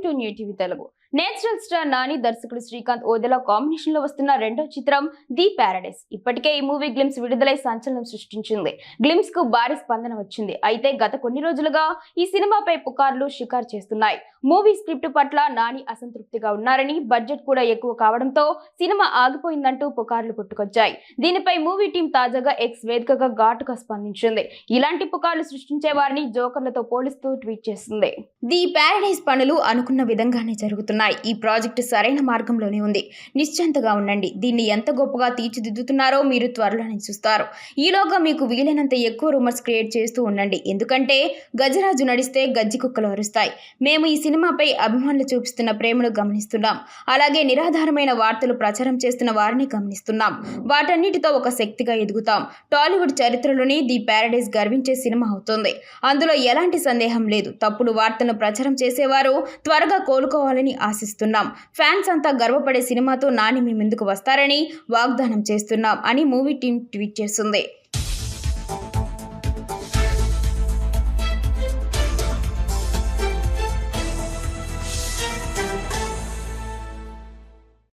To new TV Telugu. Natural star Nani దర్శకుడు Srikanth Odela combination లో వస్తున్న రెండో చిత్రం ది ప్యారడైస్. ఇప్పటికే ఈ మూవీ గ్లిమ్స్ విడుదలై సంచలనం సృష్టించింది. గ్లిమ్స్ కు భారీ స్పందన వచ్చింది. అయితే గత కొన్ని రోజులుగా ఈ సినిమాపై పుకార్లు షికారు చేస్తున్నాయి. మూవీ స్క్రిప్ట్ పట్ల నాని అసంతృప్తిగా ఉన్నారని, బడ్జెట్ కూడా ఎక్కువ కావడంతో సినిమా ఆగిపోయిందంటూ పుకార్లు పుట్టుకొచ్చాయి. దీనిపై మూవీ టీం తాజాగా ఎక్స్ వేదికగా ఘాటుగా స్పందించింది. ఇలాంటి పుకార్లు సృష్టించే వారిని జోకర్లతో పోలిస్తూ ట్వీట్ చేసింది. ది ప్యారడైస్ పనులు అనుకున్న విధంగానే జరుగుతున్నాయి. ఈ ప్రాజెక్టు సరైన మార్గంలోనే ఉంది. నిశ్చింతగా ఉండండి. దీన్ని ఎంత గొప్పగా తీర్చిదిద్దుతున్నారో మీరు త్వరలోనే చూస్తారు. ఈలోగా మీకు వీలైనంత ఎక్కువ రూమర్స్ క్రియేట్ చేస్తూ ఉండండి. ఎందుకంటే గజరాజు నడిస్తే గజ్జి కుక్కలు అరుస్తాయి. మేము ఈ సినిమాపై అభిమానులు చూపిస్తున్న ప్రేమను గమనిస్తున్నాం. అలాగే నిరాధారమైన వార్తలు ప్రచారం చేస్తున్న వారిని గమనిస్తున్నాం. వాటన్నిటితో ఒక శక్తిగా ఎదుగుతాం. టాలీవుడ్ చరిత్రలోని ది ప్యారడైస్ గర్వించే సినిమా అవుతుంది. అందులో ఎలాంటి సందేహం లేదు. తప్పుడు వార్తలను ప్రచారం చేసేవారు త్వరగా కోలుకోవాలని ఆశిస్తున్నాం. ఫ్యాన్స్ అంతా గర్వపడే సినిమాతో నాని మీ ముందుకు వస్తారని వాగ్దానం చేస్తున్నాం అని మూవీ టీం ట్వీట్ చేస్తుంది.